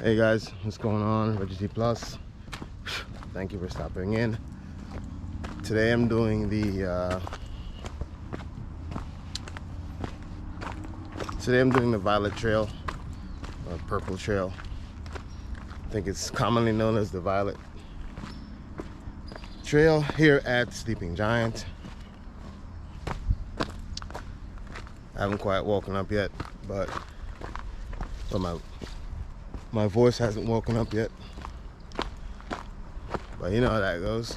Hey guys, what's going on? Reggie T Plus. Thank you for stopping in. Today I'm doing the Violet Trail, or Purple Trail. I think it's commonly known as the Violet Trail here at Sleeping Giant. I haven't quite woken up yet, but my voice hasn't woken up yet. But you know how that goes.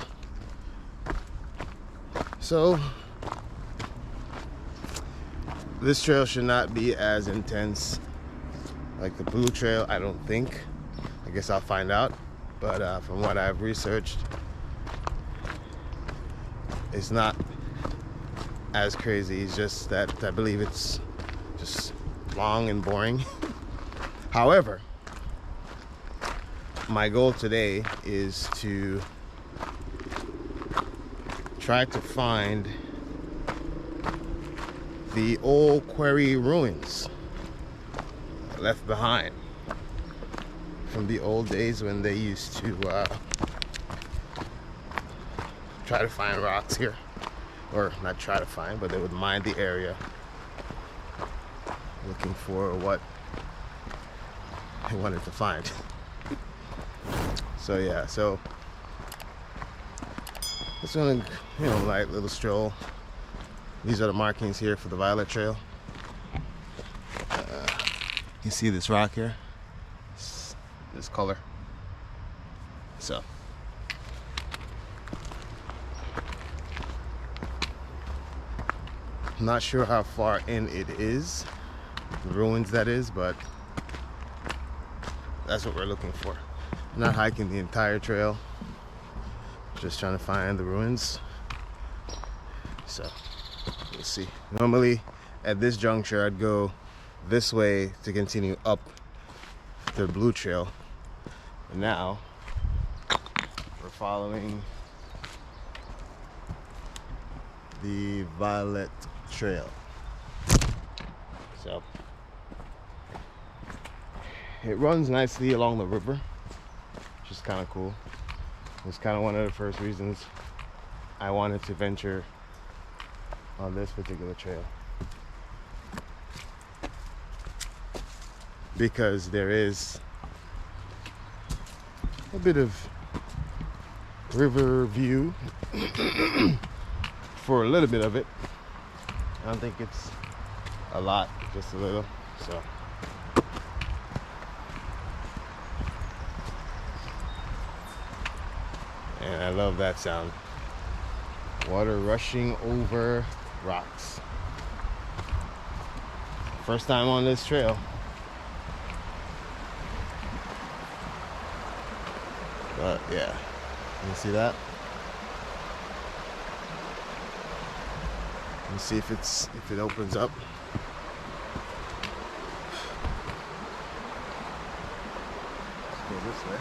So this trail should not be as intense like the Blue Trail, I don't think. I guess I'll find out. But from what I've researched, it's not as crazy. It's just that I believe it's just long and boring. However, my goal today is to try to find the old quarry ruins left behind from the old days when they used to try to find rocks here. Or not try to find, but they would mine the area looking for what they wanted to find. So yeah, so just gonna, light little stroll. These are the markings here for the Violet Trail. You see this rock here? This color. So I'm not sure how far in it is, the ruins that is, but that's what we're looking for. Not hiking the entire trail, just trying to find the ruins. So we'll see. Normally at this juncture I'd go this way to continue up the Blue Trail, but now we're following the Violet Trail. So it runs nicely along the river, which is kind of cool. It's kind of one of the first reasons I wanted to venture on this particular trail, because there is a bit of river view for a little bit of it. I don't think it's a lot, just a little. So and I love that sound. Water rushing over rocks. First time on this trail. But yeah, you see that? Let's see if it opens up. Let's go this way.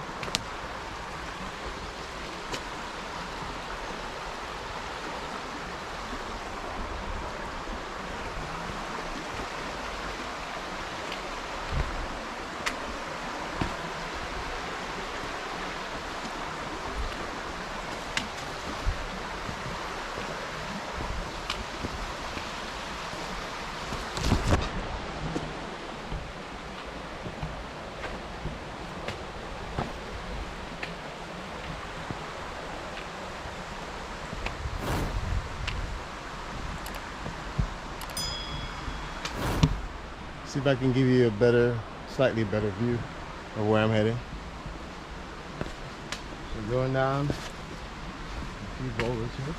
See if I can give you a slightly better view of where I'm heading. So going down a few boulders here.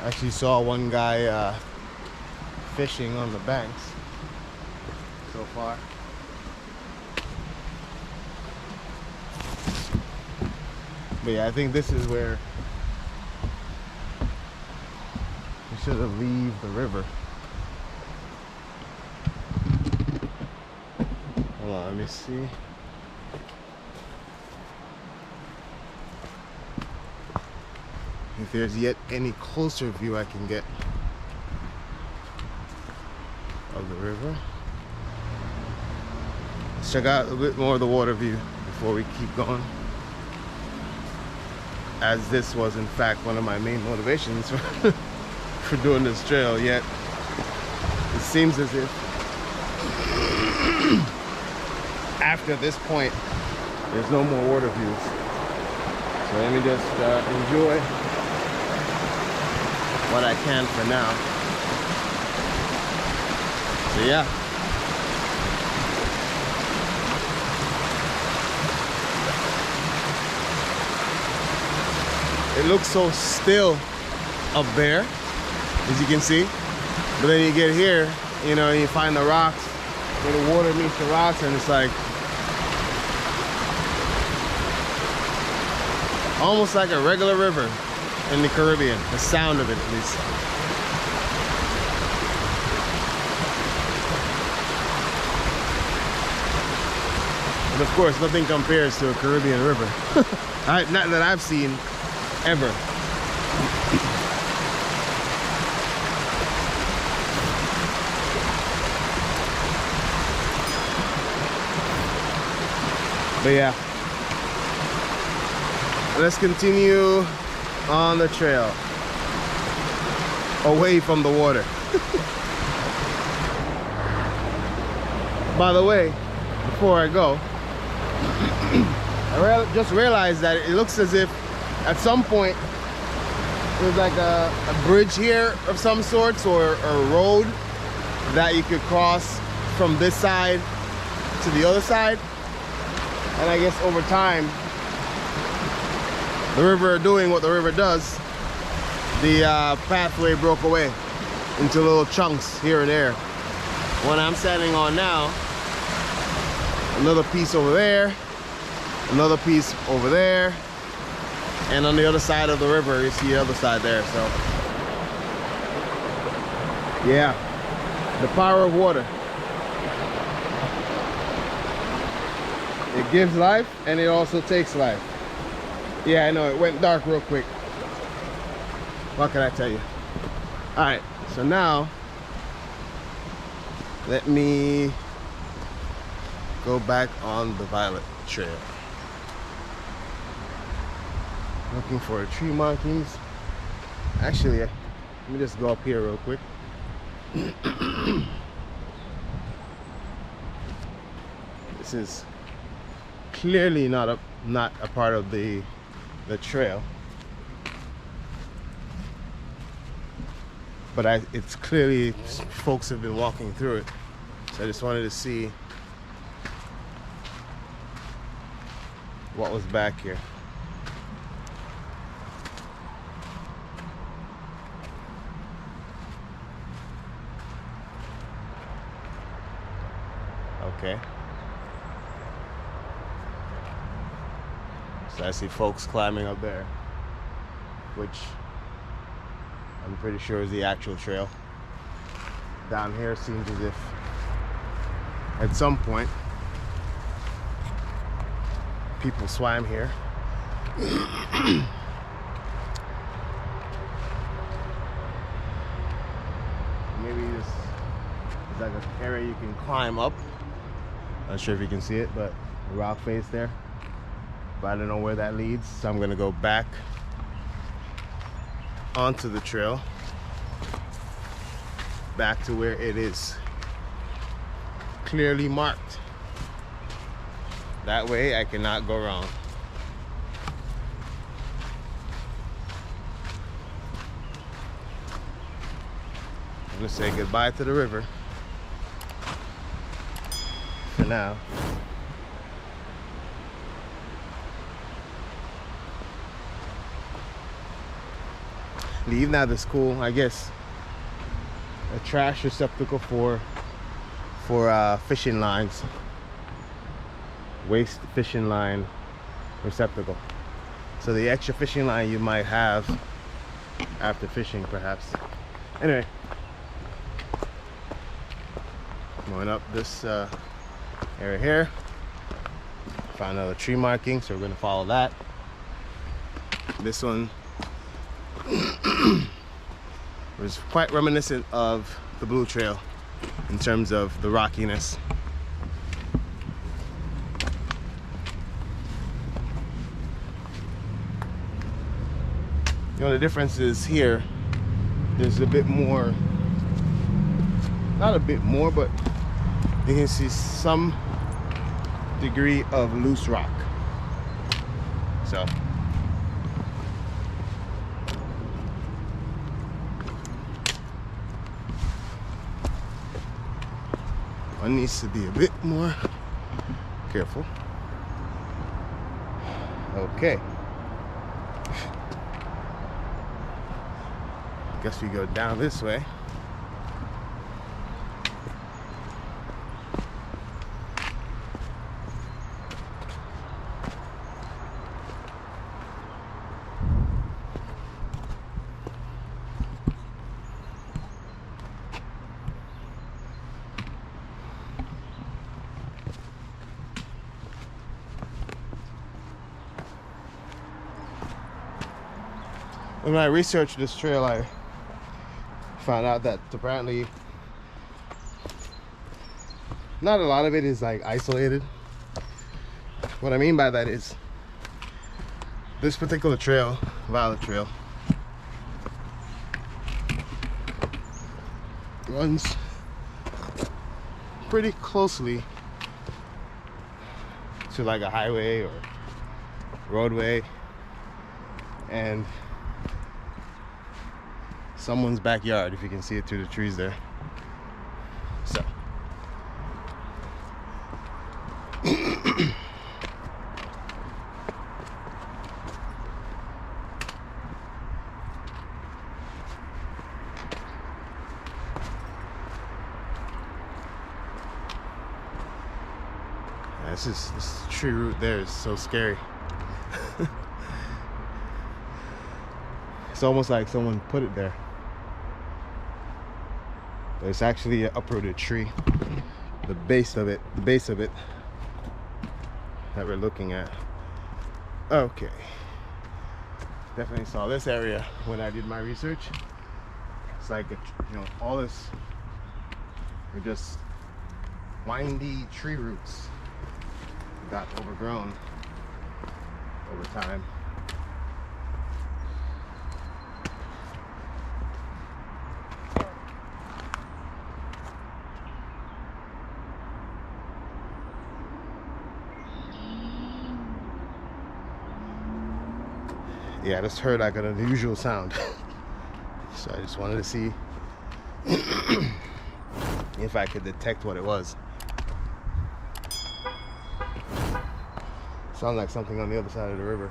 I actually saw one guy fishing on the banks so far. But yeah, I think this is where we should have leave the river. Hold on, let me see. If there's yet any closer view I can get. of the river. Let's check out a bit more of the water view before we keep going, as this was in fact one of my main motivations for doing this trail. Yet it seems as if after this point there's no more water views. So let me just enjoy what I can for now. So yeah. It looks so still up there, as you can see. But then you get here, you know, you find the rocks, where the water meets the rocks, and it's like almost like a regular river in the Caribbean, the sound of it at least. But of course, nothing compares to a Caribbean river. Not that I've seen ever. But yeah, let's continue on the trail away from the water. By the way, before I go, I just realized that it looks as if at some point there's like a bridge here of some sorts, or a road that you could cross from this side to the other side. And I guess over time, the river doing what the river does, the pathway broke away into little chunks here and there. One I'm standing on now, another piece over there, another piece over there, and on the other side of the river you see the other side there. So yeah, the power of water. It gives life and it also takes life. Yeah, I know, it went dark real quick. What can I tell you? All right, so now let me go back on the Violet Trail. Looking for tree markings. Actually, let me just go up here real quick. This is clearly not a part of the trail, but it's clearly folks have been walking through it. So I just wanted to see what was back here. Okay. So I see folks climbing up there, which I'm pretty sure is the actual trail. Down here seems as if at some point people swam here. Maybe this is like an area you can climb up. Not sure if you can see it, but the rock face there. But I don't know where that leads, so I'm gonna go back onto the trail, back to where it is clearly marked. That way I cannot go wrong. I'm gonna say goodbye to the river for now. Leave now this cool, I guess, a trash receptacle for fishing lines. Waste fishing line receptacle. So the extra fishing line you might have after fishing, perhaps. Anyway, going up this area here. Found another tree marking, so we're gonna follow that. This one was quite reminiscent of the Blue Trail in terms of the rockiness. You know, the difference is here, there's a bit more, not a bit more, but you can see some degree of loose rock. So one needs to be a bit more careful. Okay. Guess we go down this way. When I researched this trail, I found out that apparently not a lot of it is like isolated. What I mean by that is this particular trail, Violet Trail, runs pretty closely to like a highway or roadway and someone's backyard, if you can see it through the trees there. So this tree root there is so scary. It's almost like someone put it there. But it's actually an uprooted tree. The base of it that we're looking at. Okay. Definitely saw this area when I did my research. It's like, you know, all this are just windy tree roots got overgrown over time. Yeah, I just heard like an unusual sound. So I just wanted to see if I could detect what it was. Sounds like something on the other side of the river.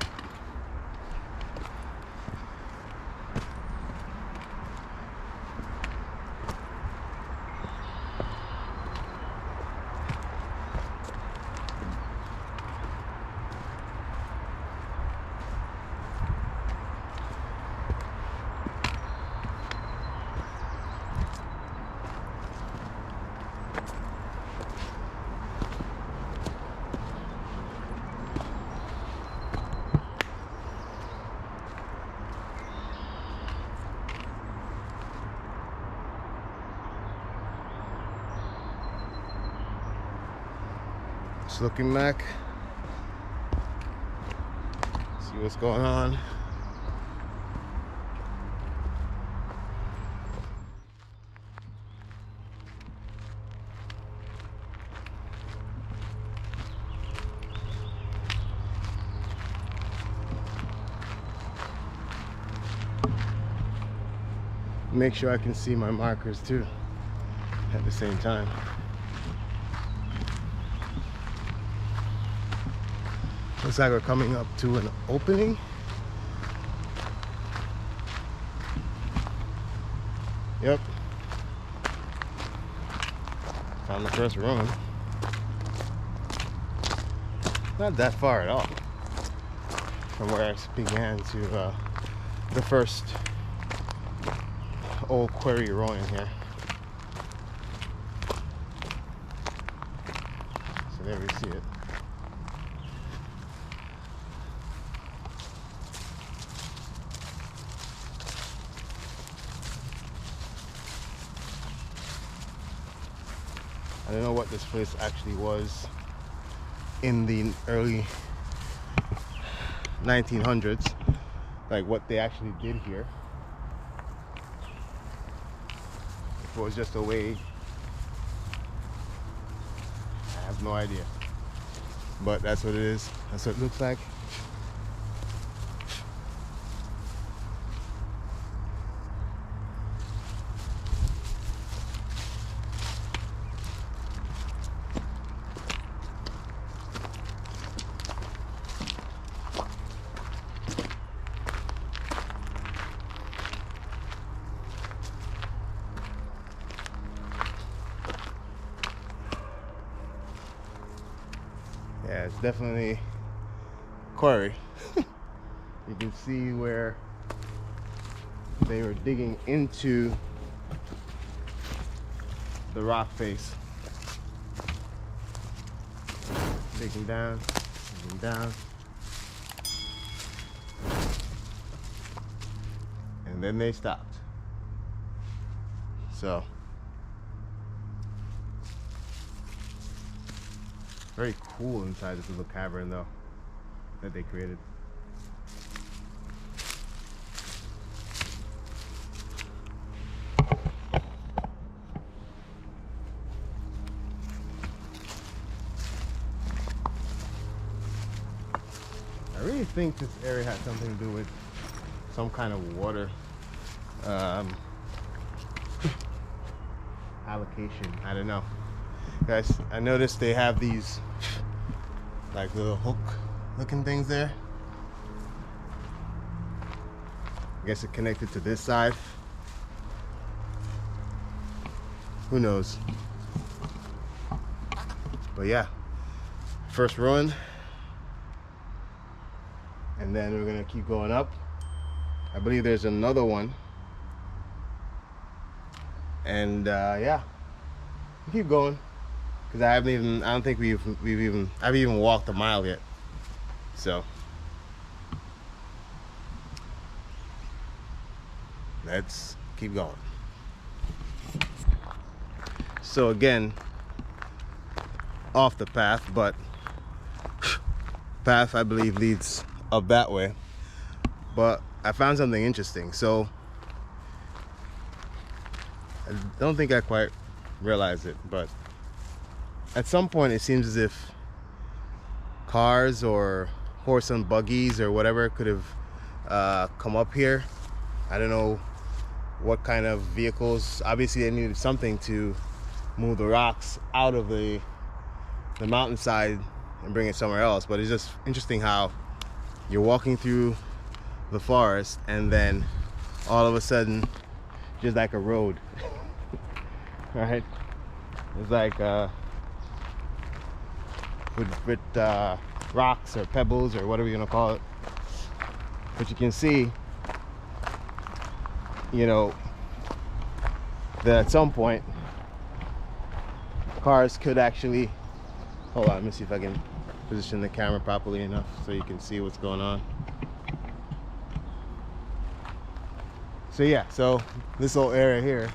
Just looking back, see what's going on. Make sure I can see my markers too at the same time. Looks like we're coming up to an opening. Yep. Found the first ruin. Not that far at all from where I began to the first old quarry ruin here. So there we see it. I don't know what this place actually was in the early 1900s, like what they actually did here. If it was just a way, I have no idea. But that's what it is. That's what it looks like. Yeah, it's definitely quarry. You can see where they were digging into the rock face. Digging down, digging down. And then they stopped. So very cool inside this little cavern though that they created. I really think this area had something to do with some kind of water allocation. I don't know. Guys, I noticed they have these like little hook looking things there. I guess it connected to this side. Who knows? But yeah, first ruin. And then we're gonna keep going up. I believe there's another one. And yeah, we'll keep going. Because I don't think I've even walked a mile yet. So let's keep going. So again, off the path, but path I believe leads up that way. But I found something interesting. So I don't think I quite realized it, but at some point it seems as if cars or horse and buggies or whatever could have come up here. I don't know what kind of vehicles. Obviously they needed something to move the rocks out of the mountainside and bring it somewhere else. But it's just interesting how you're walking through the forest and then all of a sudden just like a road. Right? It's like with rocks or pebbles or whatever you're gonna call it. But you can see, you know, that at some point cars could actually, hold on, let me see if I can position the camera properly enough so you can see what's going on. So yeah, so this whole area here,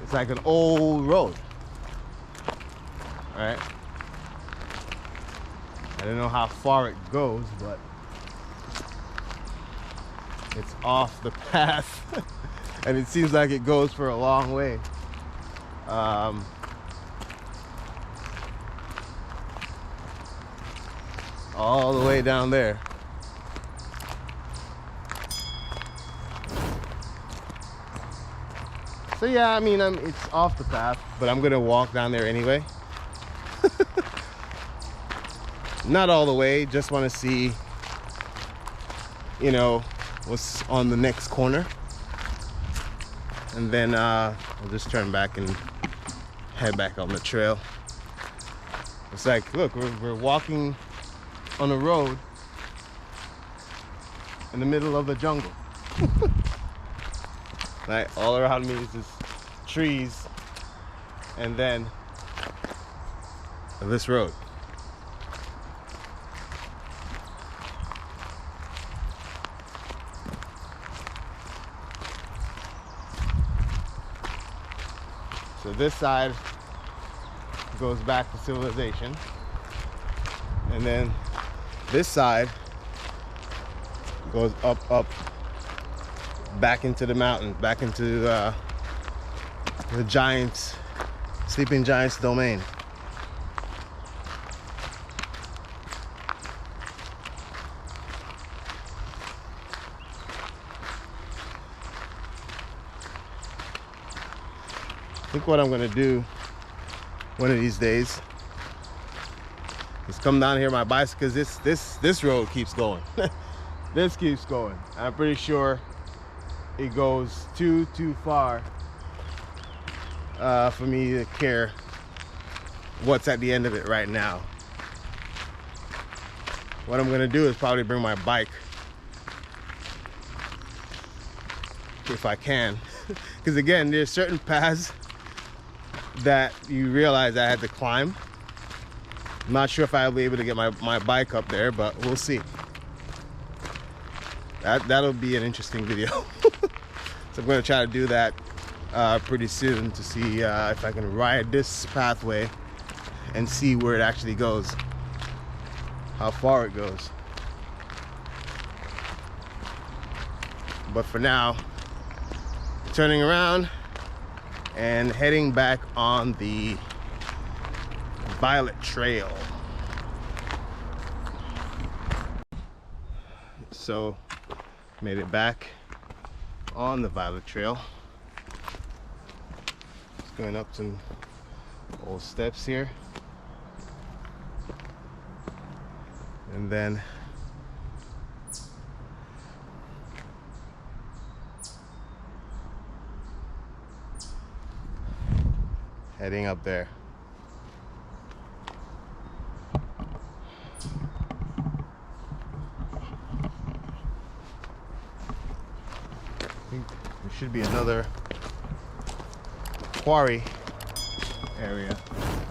it's like an old road. All right, I don't know how far it goes, but it's off the path. And it seems like it goes for a long way. All the way down there. So yeah, I mean, it's off the path, but I'm gonna walk down there anyway. Not all the way, just want to see, you know, what's on the next corner. And then I'll just turn back and head back on the trail. It's like, look, we're walking on a road in the middle of the jungle. Like, all around me is just trees and then this road. So this side goes back to civilization, and then this side goes up back into the mountain, back into the giants, sleeping giants domain. I think what I'm gonna do one of these days is come down here on my bicycle, because this road keeps going. This keeps going. I'm pretty sure it goes too far for me to care what's at the end of it right now. What I'm gonna do is probably bring my bike if I can, because again, there's certain paths that you realize I had to climb. I'm not sure if I'll be able to get my bike up there, but we'll see. That'll be an interesting video. So I'm going to try to do that pretty soon to see if I can ride this pathway and see where it actually goes, how far it goes. But for now, turning around and heading back on the Violet Trail. So made it back on the Violet Trail. Just going up some old steps here, and then heading up there. I think there should be another quarry area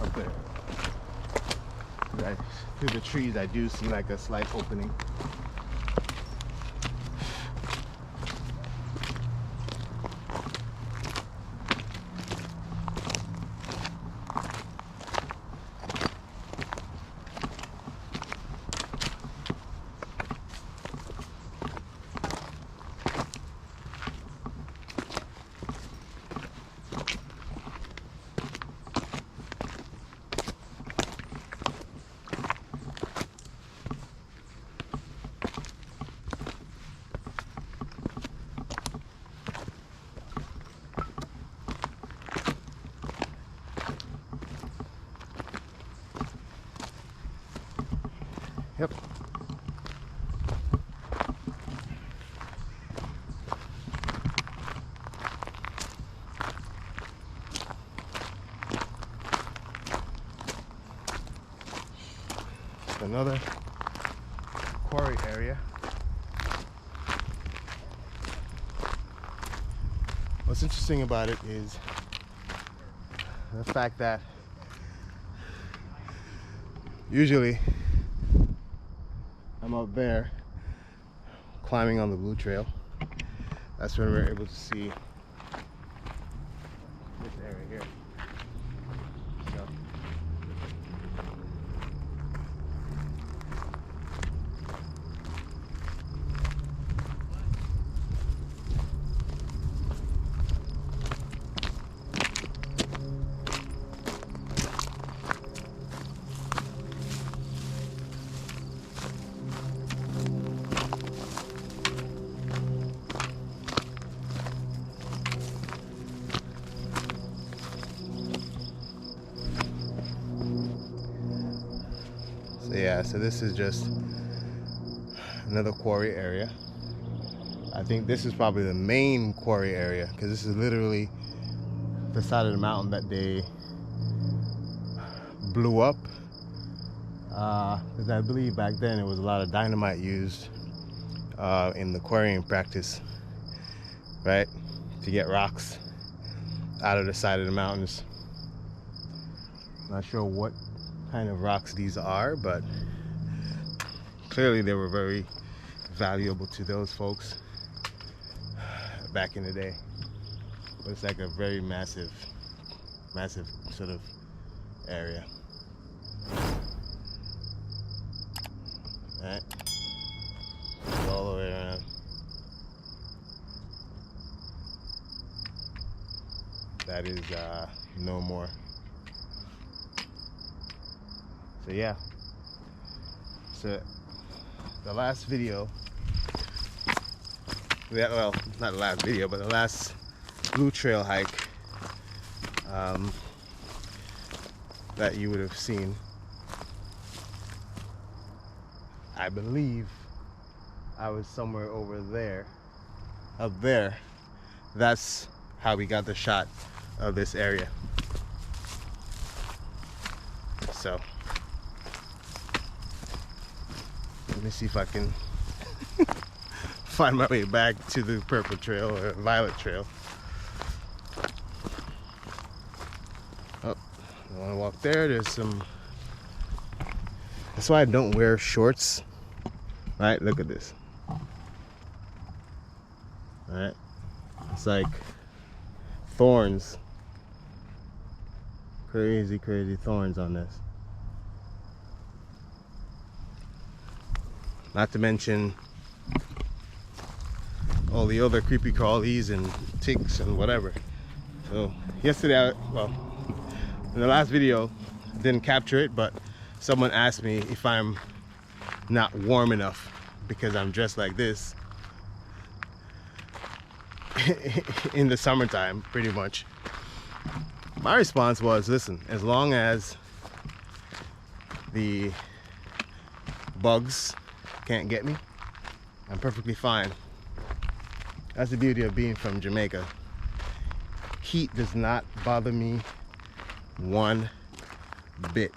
up there. Through the trees I do see like a slight opening. Yep. Another quarry area. What's interesting about it is the fact that usually I'm up there climbing on the Blue Trail. That's when we're able to see this area here. So, yeah, so this is just another quarry area. I think this is probably the main quarry area, because this is literally the side of the mountain that they blew up. Because I believe back then it was a lot of dynamite used in the quarrying practice, right? To get rocks out of the side of the mountains. Not sure what kind of rocks these are, but clearly they were very valuable to those folks back in the day. Looks like a very massive massive sort of area. Alright, all the way around. That is no more. So yeah, so the last video, well, not the last video, but the last Blue Trail hike that you would have seen, I believe I was somewhere over there, up there. That's how we got the shot of this area. So let me see if I can find my way back to the Purple Trail or Violet Trail. Oh, I want to walk there. There's some. That's why I don't wear shorts. Right? Look at this. Alright? It's like thorns. Crazy, crazy thorns on this. Not to mention all the other creepy crawlies and ticks and whatever. So yesterday, well, in the last video, I didn't capture it, but someone asked me if I'm not warm enough because I'm dressed like this in the summertime, pretty much. My response was, listen, as long as the bugs can't get me, I'm perfectly fine. That's the beauty of being from Jamaica. Heat does not bother me one bit.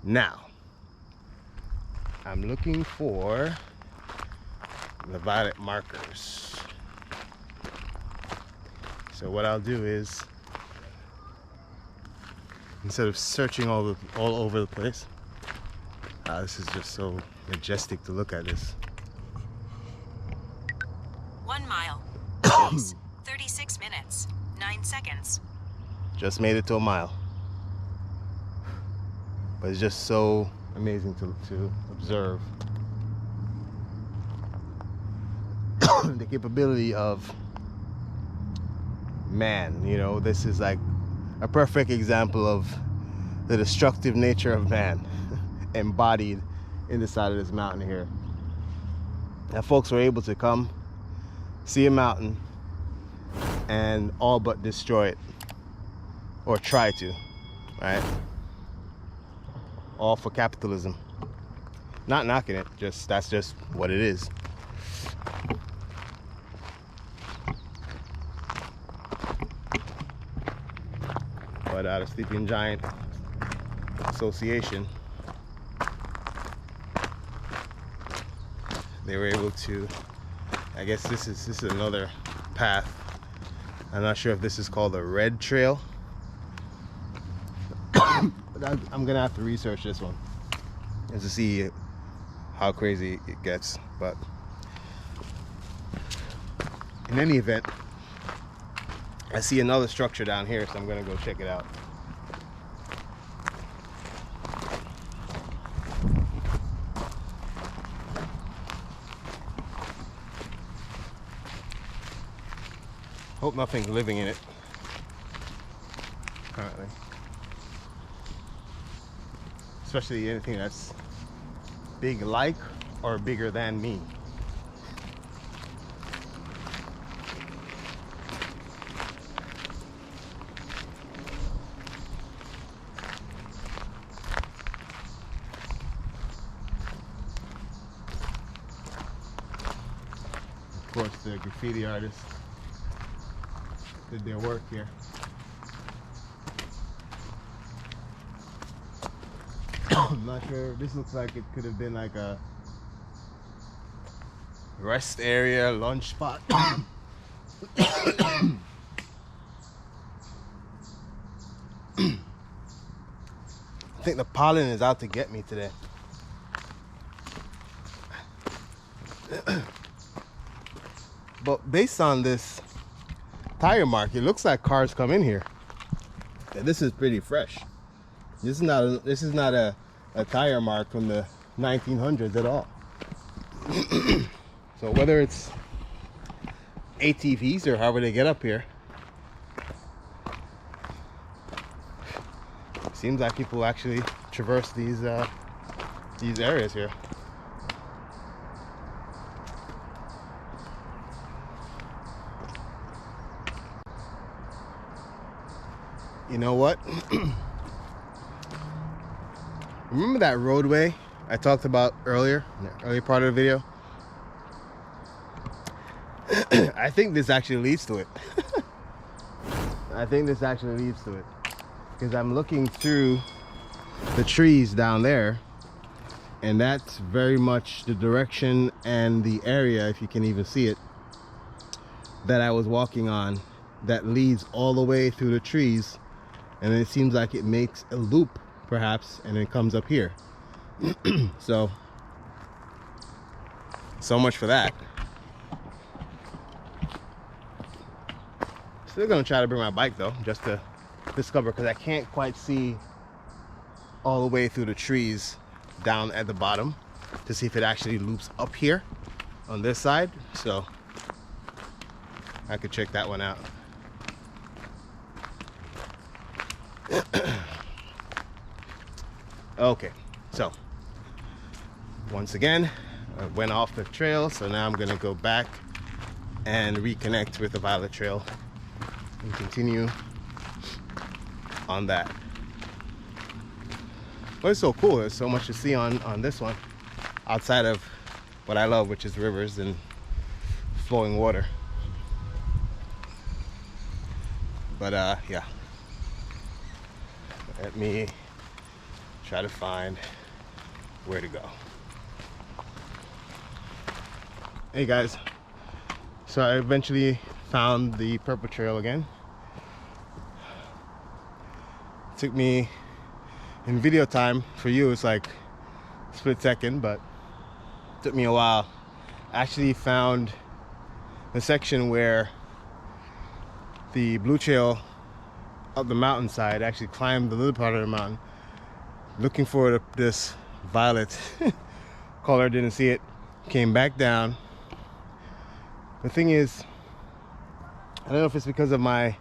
Now, I'm looking for the violet markers. So what I'll do is, instead of searching all over the place, this is just so majestic to look at this. 1 mile. Pace 36 minutes, 9 seconds. Just made it to a mile. But it's just so amazing to observe the capability of man. You know, this is like a perfect example of the destructive nature of man embodied in the side of this mountain here. And folks were able to come see a mountain and all but destroy it, or try to, right? All for capitalism. Not knocking it, just that's just what it is. But the Sleeping Giant Association, they were able to, I guess this is another path. I'm not sure if this is called the Red Trail. But I'm gonna have to research this one and to see how crazy it gets. But in any event, I see another structure down here, so I'm gonna go check it out. Hope nothing's living in it currently. Especially anything that's big like or bigger than me. Of course, the graffiti artists did their work here. I'm not sure. This looks like it could have been like a rest area, lunch spot. I think the pollen is out to get me today. But based on this tire mark, it looks like cars come in here. And this is pretty fresh. This is not a tire mark from the 1900s at all. So whether it's ATVs or however they get up here, it seems like people actually traverse these areas here. You know what? Remember that roadway I talked about earlier, in the early part of the video? I think this actually leads to it. I think this actually leads to it. Because I'm looking through the trees down there, and that's very much the direction and the area, if you can even see it, that I was walking on, that leads all the way through the trees. And it seems like it makes a loop, perhaps, and it comes up here. So much for that. Still gonna try to bring my bike though, just to discover, because I can't quite see all the way through the trees down at the bottom to see if it actually loops up here on this side. So I could check that one out. Okay, so once again I went off the trail, so now I'm gonna go back and reconnect with the Violet Trail and continue on that. But it's so cool, there's so much to see on this one outside of what I love, which is rivers and flowing water. But yeah, let me try to find where to go. Hey guys, so I eventually found the Purple Trail again. It took me, in video time for you it's like a split second, but it took me a while. I actually found the section where the Blue Trail up the mountainside, actually climbed the little part of the mountain looking for this violet color, didn't see it, came back down. The thing is, I don't know if it's because of my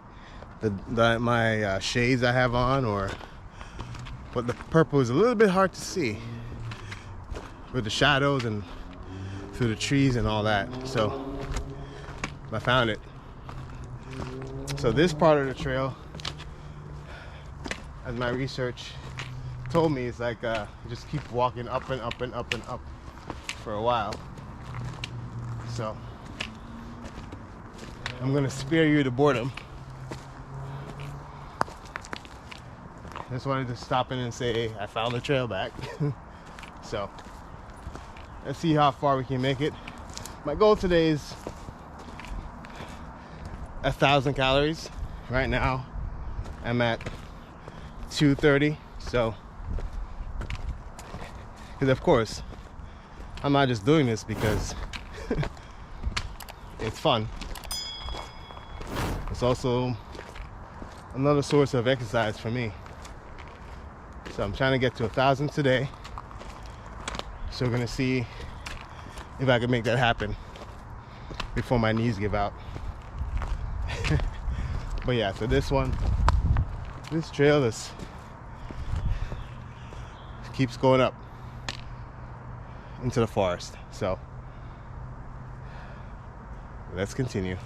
shades I have on, or but the purple is a little bit hard to see with the shadows and through the trees and all that. So I found it. So this part of the trail, as my research told me, it's like you just keep walking up and up and up and up for a while. So I'm gonna spare you the boredom. Just wanted to stop in and say I found the trail back. So let's see how far we can make it. My goal today is 1,000 calories. Right now I'm at 230. So, because of course I'm not just doing this because it's fun. It's also another source of exercise for me. So I'm trying to get to 1,000 today. So we're gonna see if I can make that happen before my knees give out. But yeah, so this trail keeps going up into the forest. So let's continue.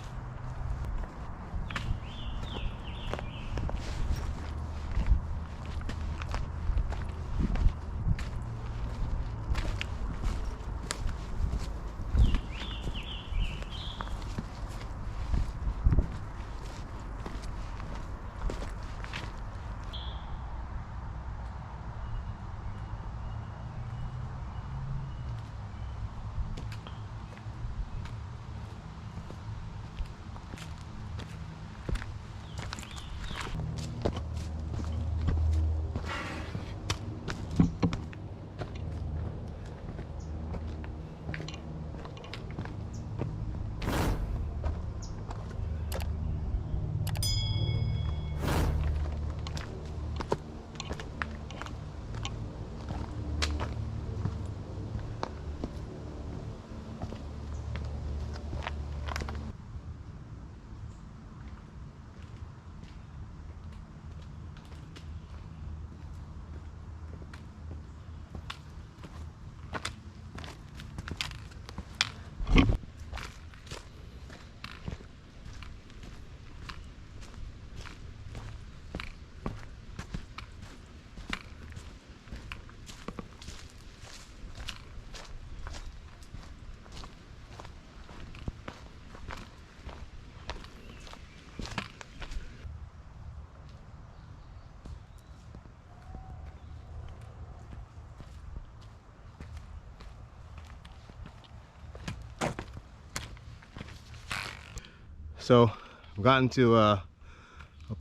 So I've gotten to a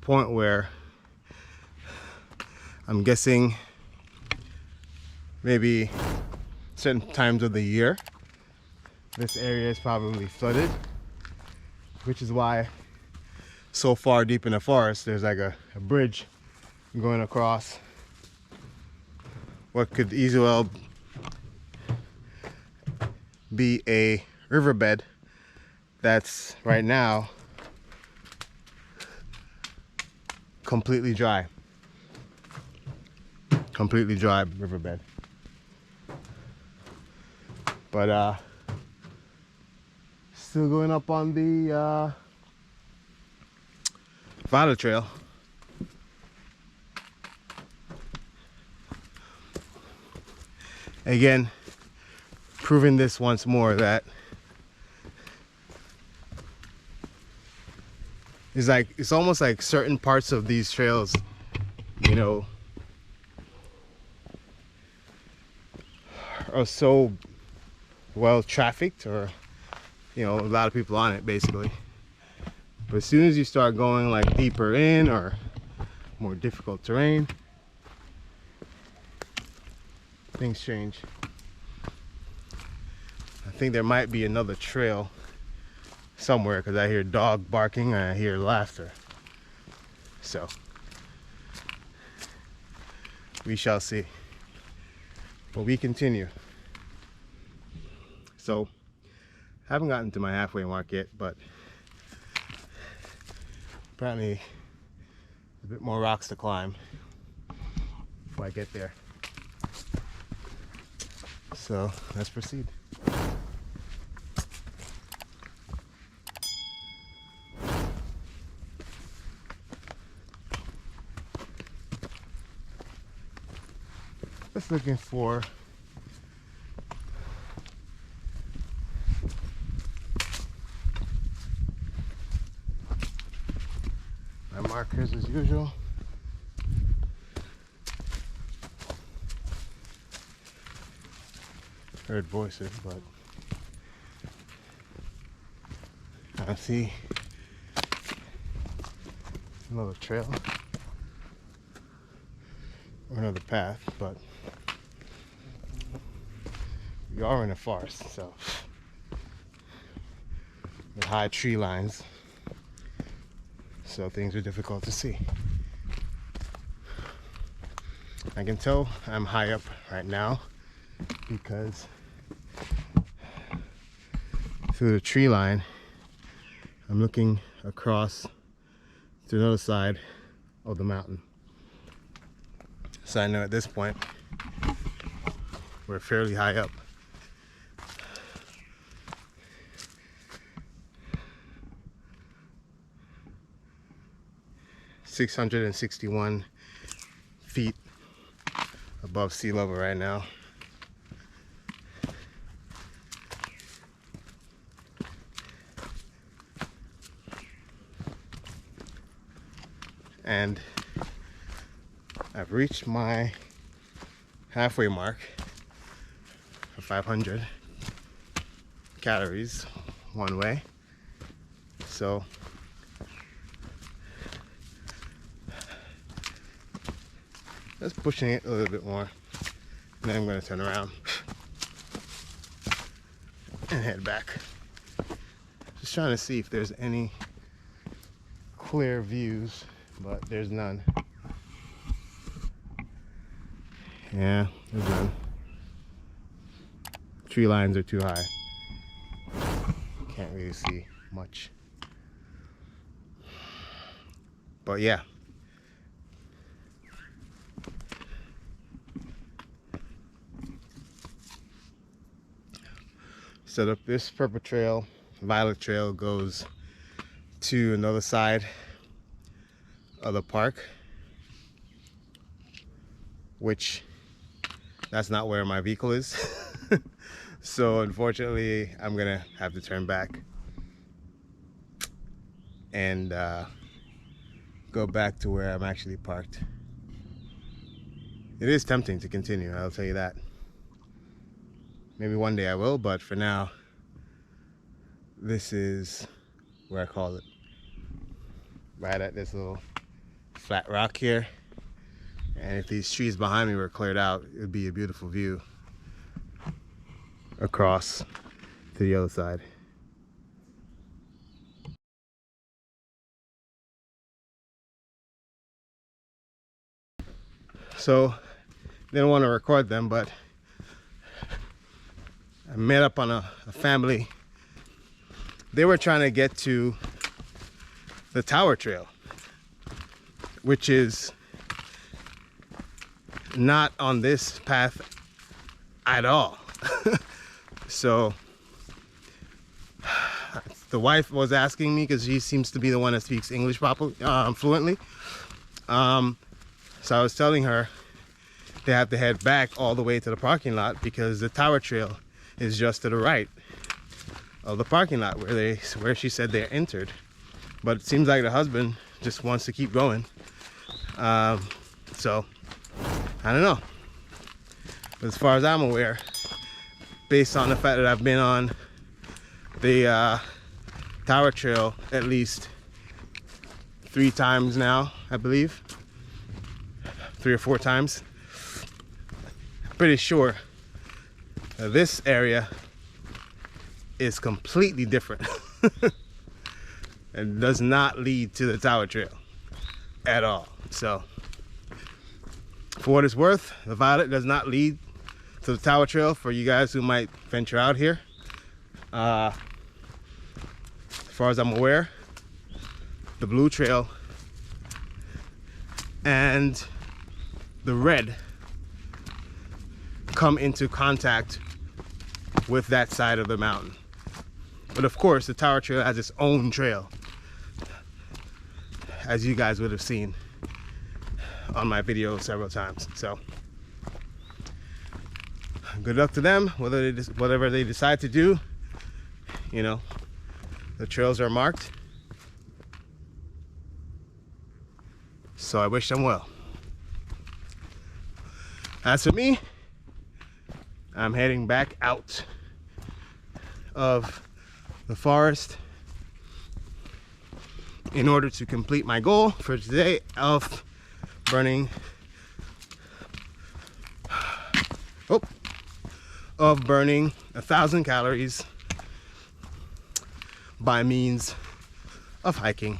point where I'm guessing maybe certain times of the year this area is probably flooded, which is why so far deep in the forest there's like a bridge going across what could easily well be a riverbed that's right now completely dry riverbed. But still going up on the Violet Trail. Again, proving this once more that it's almost like certain parts of these trails, you know, are so well trafficked, or you know, a lot of people on it basically. But as soon as you start going like deeper in or more difficult terrain, things change. I think there might be another trail somewhere because I hear dog barking and I hear laughter. So we shall see. But we continue. So I haven't gotten to my halfway mark yet, but apparently a bit more rocks to climb before I get there. So let's proceed. Just looking for my markers as usual. Heard voices, but I see another trail or another path, but we are in a forest, so with high tree lines, so things are difficult to see. I can tell I'm high up right now because through the tree line I'm looking across to the other side of the mountain. So I know at this point we're fairly high up. (661 feet above sea level right now. And I've reached my halfway mark for 500 calories one way. So just pushing it a little bit more, and then I'm going to turn around and head back. Just trying to see if there's any clear views, but there's none. Yeah, there's none. Tree lines are too high. Can't really see much. But yeah. So this purple trail, Violet Trail, goes to another side of the park, which that's not where my vehicle is. So unfortunately I'm gonna have to turn back and go back to where I'm actually parked. It is tempting to continue, I'll tell you that. Maybe one day I will, but for now, this is where I call it. right at this little flat rock here. And if these trees behind me were cleared out, it would be a beautiful view across to the other side. So didn't want to record them, but I met up on a family. They were trying to get to the Tower Trail, which is not on this path at all. So the wife was asking me, because she seems to be the one that speaks English fluently. So I was telling her they have to head back all the way to the parking lot, because the Tower Trail is just to the right of the parking lot where she said they entered. But it seems like the husband just wants to keep going. So I don't know. But as far as I'm aware, based on the fact that I've been on the Tower Trail at least 3 times now, I believe, 3 or 4 times, pretty sure this area is completely different and does not lead to the Tower Trail at all. So for what it's worth, the Violet does not lead to the Tower Trail for you guys who might venture out here. As far as I'm aware, the Blue Trail and the Red come into contact with that side of the mountain. But of course, the Tower Trail has its own trail, as you guys would have seen on my video several times. So good luck to them, whatever they decide to do. You know, the trails are marked, so I wish them well. As for me, I'm heading back out of the forest in order to complete my goal for today of burning 1,000 calories by means of hiking.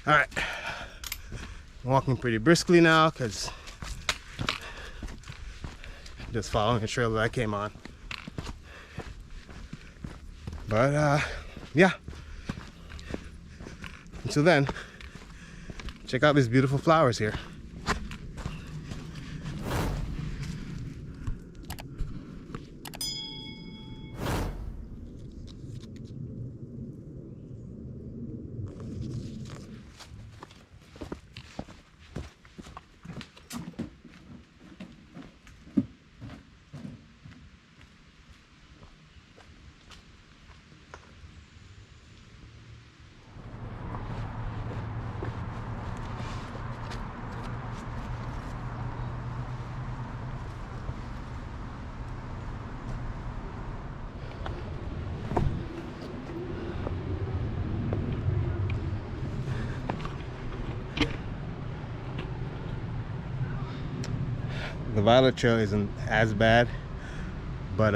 All right, I'm walking pretty briskly now because just following the trail that I came on. But yeah, until then, check out these beautiful flowers here. The Violet Trail isn't as bad, but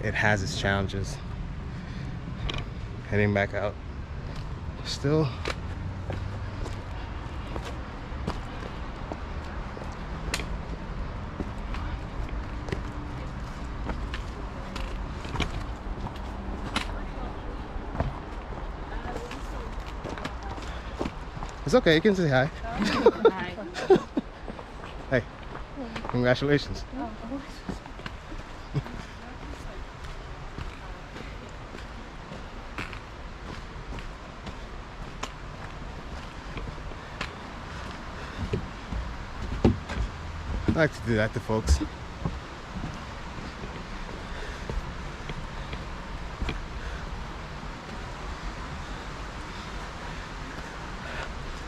it has its challenges. Heading back out. Still it's okay, you can say hi. Hi. Hey, congratulations. I like to do that to folks.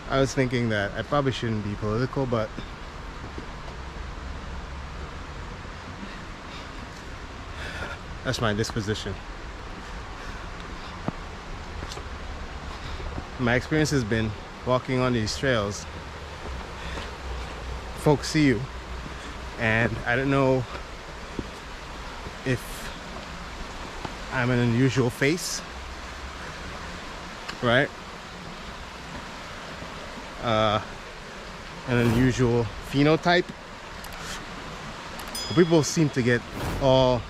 I was thinking that I probably shouldn't be political, but that's my disposition. my experience has been walking on these trails, folks see you, and I don't know if I'm an unusual face, right? An unusual phenotype. But people seem to get all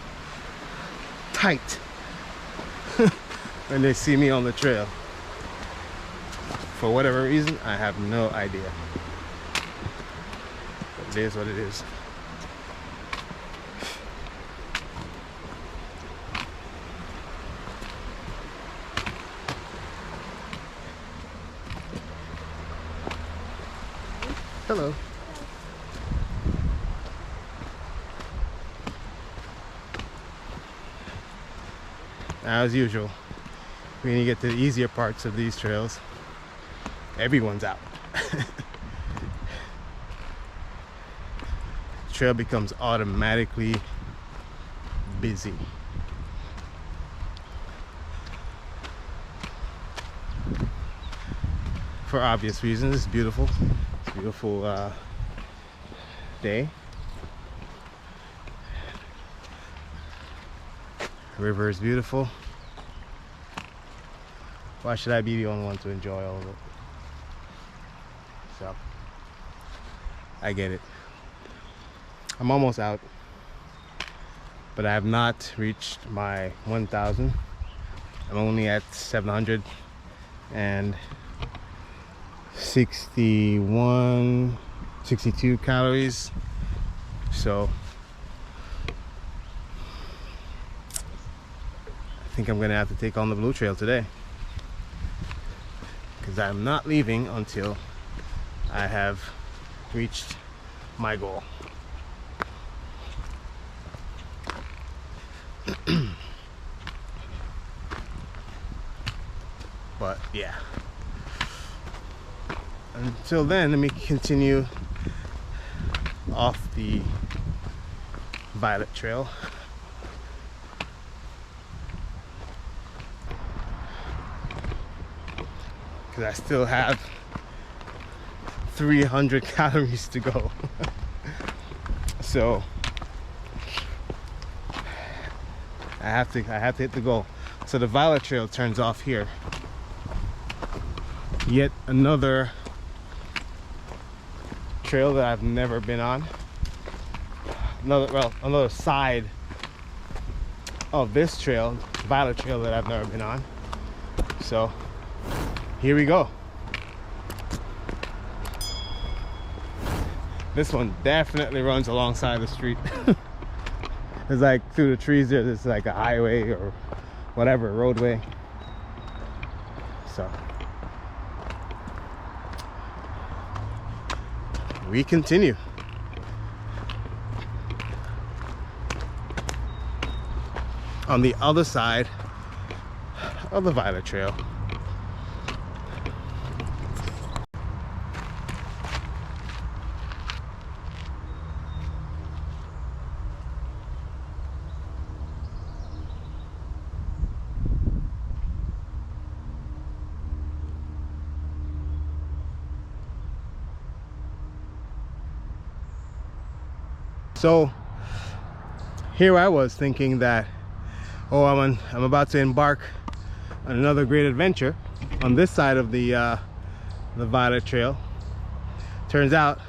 tight when they see me on the trail. For whatever reason, I have no idea. But it is what it is. Hello. As usual, when you get to the easier parts of these trails, everyone's out. Trail becomes automatically busy. For obvious reasons. It's beautiful. It's a beautiful day. River is beautiful. Why should I be the only one to enjoy all of it? So, I get it. I'm almost out, but I have not reached my 1,000. I'm only at 761, 62 calories. So, I think I'm gonna have to take on the blue trail today, because I'm not leaving until I have reached my goal. But yeah, until then, let me continue off the Violet Trail. Because I still have 300 calories to go. So I have to hit the goal. So the Violet Trail turns off here. Yet another trail that I've never been on. Another side of this trail, Violet Trail, that I've never been on. So here we go. This one definitely runs alongside the street. It's like through the trees there, there's like a highway or whatever, roadway. So we continue. On the other side of the Violet Trail. So here I was thinking that, oh, I'm about to embark on another great adventure on this side of the Violet Trail. Turns out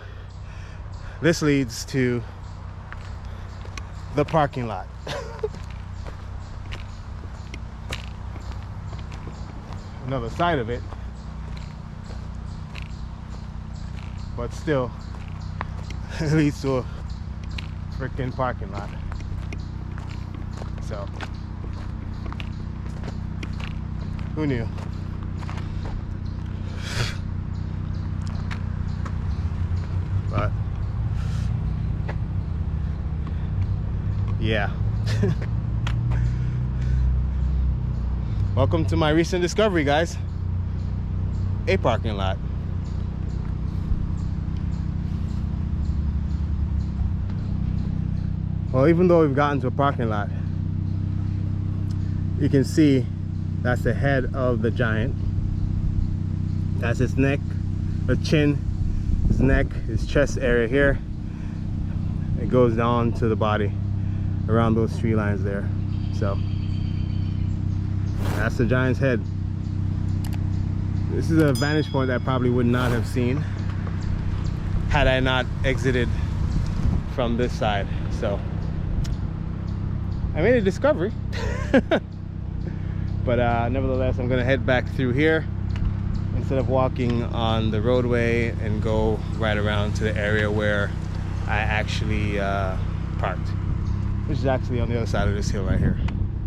this leads to the parking lot. Another side of it, but still it leads to a freaking parking lot. So who knew? But yeah. Welcome to my recent discovery, guys. A parking lot. Well, even though we've gotten to a parking lot, you can see that's the head of the giant. That's his neck, or chin, his neck, his chest area here. It goes down to the body around those tree lines there. So that's the giant's head. This is a vantage point that I probably would not have seen had I not exited from this side. So I made a discovery. But nevertheless, I'm gonna head back through here instead of walking on the roadway and go right around to the area where I actually parked, which is actually on the other side of this hill right here.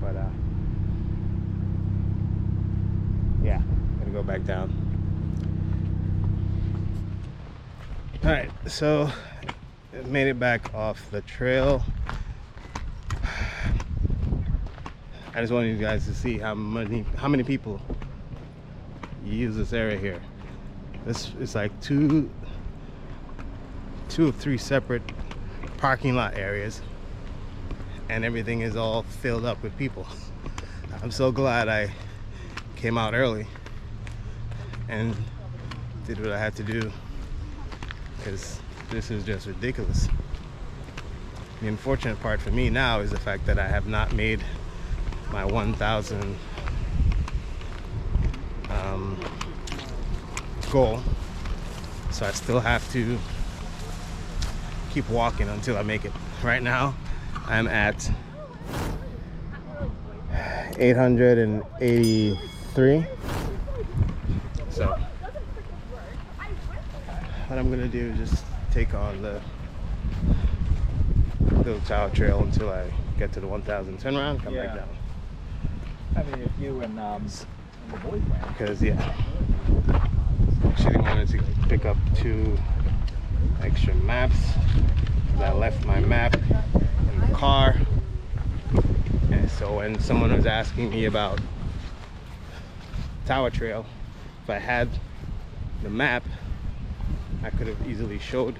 But yeah, I'm gonna go back down. All right, so I made it back off the trail. I just wanted you guys to see how many people use this area here. This is like two or three separate parking lot areas, and everything is all filled up with people. I'm so glad I came out early and did what I had to do, because this is just ridiculous. The unfortunate part for me now is the fact that I have not made my 1,000 goal, so I still have to keep walking until I make it. Right now I'm at 883. So what I'm gonna do is just take on the little tower trail until I get to the 1,000, turn around, come back down. I mean, if you and the boyfriend. Because yeah, actually wanted to pick up 2 extra maps. I left my map in the car, and so when someone was asking me about Tower Trail, if I had the map, I could have easily showed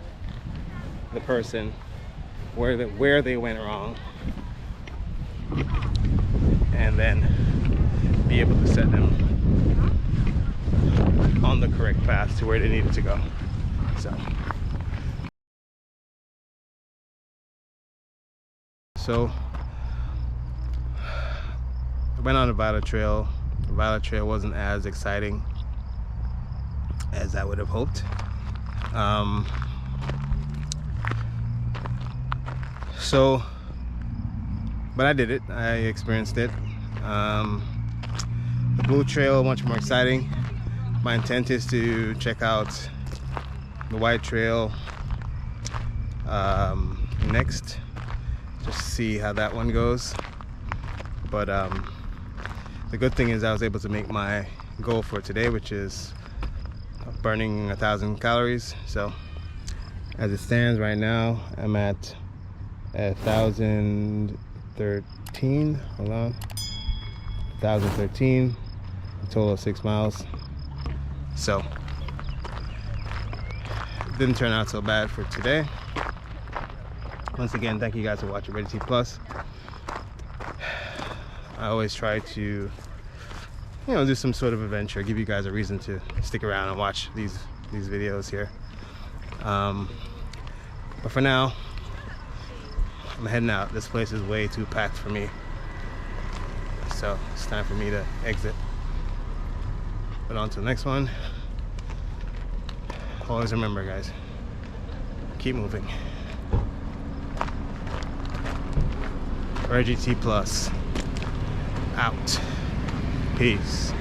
the person where they went wrong, and then be able to set them on the correct path to where they needed to go. So I went on the Violet Trail. The Violet Trail wasn't as exciting as I would have hoped. But I did it. I experienced it. The Blue Trail, much more exciting. My intent is to check out the White Trail next, just to see how that one goes. But the good thing is I was able to make my goal for today, which is burning 1,000 calories. So as it stands right now, I'm at 1,013. Hold on, 1,013. A total of 6 miles. So it didn't turn out so bad for today. Once again, thank you guys for watching Ready T Plus. I always try to, do some sort of adventure, give you guys a reason to stick around and watch these videos here. But for now, I'm heading out. This place is way too packed for me, so it's time for me to exit. But on to the next one. Always remember, guys, keep moving. RGT Plus out. Peace.